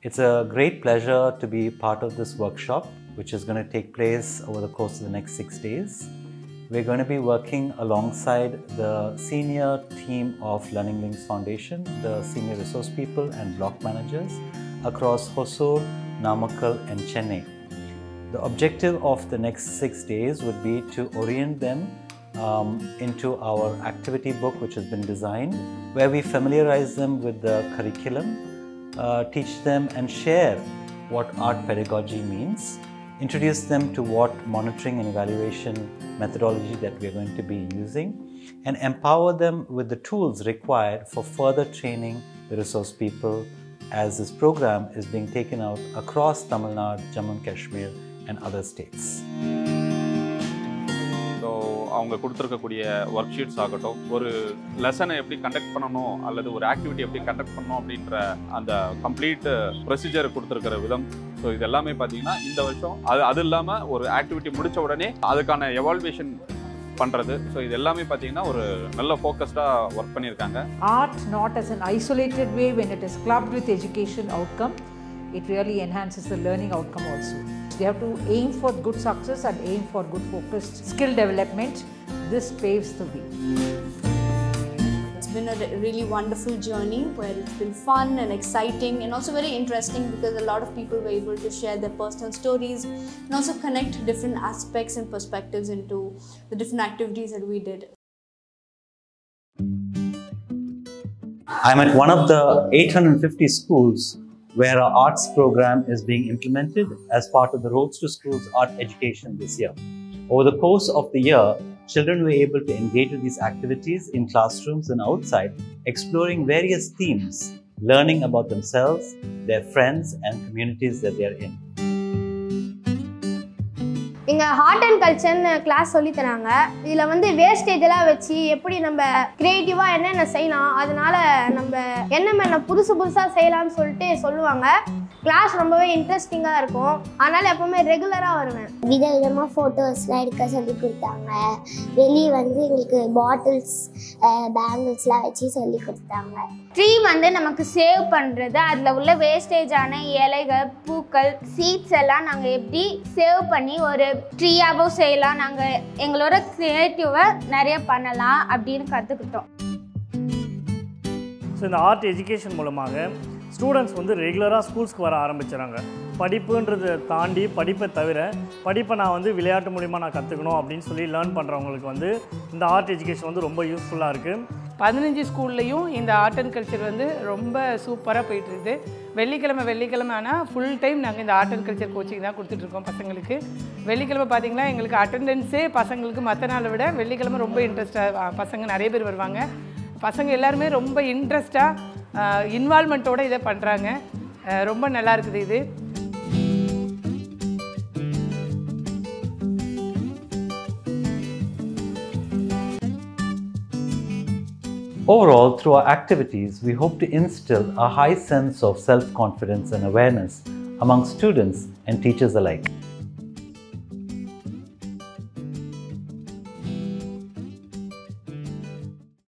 It's a great pleasure to be part of this workshop, which is going to take place over the course of the next 6 days. We're going to be working alongside the senior team of Learning Links Foundation, the senior resource people and block managers across Hosur, Namakkal and Chennai. The objective of the next 6 days would be to orient them into our activity book, which has been designed, where we familiarize them with the curriculum, teach them and share what art pedagogy means, introduce them to what monitoring and evaluation methodology that we are going to be using, and empower them with the tools required for further training the resource people as this program is being taken out across Tamil Nadu, Jammu and Kashmir and other states. So, அவங்க கொடுத்திருக்கக்கூடிய work sheets ஆகட்டும், ஒரு லெசனை எப்படி conduct பண்ணணும் அல்லது ஒரு activity எப்படி கண்டக்ட் பண்ணணும் அப்படின்ற அந்த கம்ப்ளீட் ப்ரொசீஜர் கொடுத்துருக்கிற விதம். ஸோ இது எல்லாமே பார்த்தீங்கன்னா இந்த வருஷம் அது இல்லாமல் ஒரு ஆக்டிவிட்டி முடித்த உடனே அதுக்கான எவால்வேஷன் பண்ணுறது. ஸோ இது எல்லாமே பார்த்தீங்கன்னா ஒரு நல்ல ஃபோக்கஸ்டாக ஒர்க் பண்ணியிருக்காங்க. Art not as an isolated way when it is clubbed with education outcome, it really enhances the learning outcome also. We have to aim for good success and aim for good focused skill development. This paves the way. It's been a really wonderful journey where it's been fun and exciting and also very interesting because a lot of people were able to share their personal stories and also connect different aspects and perspectives into the different activities that we did. I'm at one of the 850 schools where our arts program is being implemented as part of the Roads to Schools art education this year. Over the course of the year, children were able to engage with these activities in classrooms and outside, exploring various themes, learning about themselves, their friends and communities that they are in. இங்கே art and கல்ச்சர்னு class சொல்லித்தராங்க. இதில் வந்து வேஸ்டேஜெல்லாம் வச்சு எப்படி நம்ம க்ரியேட்டிவாக என்னென்ன செய்யலாம், அதனால் நம்ம என்னென்ன புதுசாக செய்யலாம்னு சொல்லிட்டு சொல்லுவாங்க. கிளாஸ் ரொம்பவே இன்ட்ரெஸ்டிங்காக இருக்கும். அதனால் எப்போவுமே ரெகுலராக வருவேன். விதவிதமாக ஃபோட்டோஸ்லாம் எடுக்க சொல்லி கொடுத்தாங்க. வெளியே வந்து எங்களுக்கு பாட்டில்ஸ் பேங்கிள்ஸ்லாம் வச்சு சொல்லி கொடுத்தாங்க. ட்ரீ வந்து நமக்கு சேவ் பண்ணுறது, அதில் உள்ள வேஸ்டேஜான இலைகள், பூக்கள், சீட்ஸ் எல்லாம் நாங்கள் எப்படி சேவ் பண்ணி ஒரு ட்ரீயாகவும் செய்யலாம், நாங்கள் எங்களோட க்ரியேட்டிவை நிறைய பண்ணலாம் அப்படின்னு கற்றுக்கிட்டோம். ஸோ இந்த ஆர்ட் எஜுகேஷன் மூலமாக ஸ்டூடெண்ட்ஸ் வந்து ரெகுலராக ஸ்கூல்ஸ்க்கு வர ஆரம்பிச்சுறாங்க. படிப்புன்றதை தாண்டி படிப்பை தவிர படிப்பை நான் வந்து விளையாட்டு மூலிமா நான் கற்றுக்கணும் அப்படின்னு சொல்லி லேர்ன் பண்ணுறவங்களுக்கு வந்து இந்த ஆர்ட் எஜுகேஷன் வந்து ரொம்ப யூஸ்ஃபுல்லாக இருக்குது. 15 ஸ்கூல்லையும் இந்த ஆர்ட் அண்ட் கல்ச்சர் வந்து ரொம்ப சூப்பராக போயிட்டுருக்குது. வெள்ளிக்கிழமை ஆனால் ஃபுல் டைம் நாங்கள் இந்த ஆர்ட் அண்ட் கல்ச்சர் கோச்சிங் தான் கொடுத்துட்ருக்கோம் பசங்களுக்கு. வெள்ளிக்கிழமை பார்த்திங்கன்னா எங்களுக்கு அட்டெண்டன்ஸே பசங்களுக்கு மற்ற நாளை விட வெள்ளிக்கிழமை ரொம்ப இன்ட்ரெஸ்ட்டாக பசங்க நிறைய பேர் வருவாங்க. பசங்க எல்லாருமே ரொம்ப இன்ட்ரெஸ்ட்டாக இன்வால்மெண்ட்டோடு இதை பண்ணுறாங்க. ரொம்ப நல்லா இருக்குது இது. Overall, through our activities, we hope to instill a high sense of self-confidence and awareness among students and teachers alike.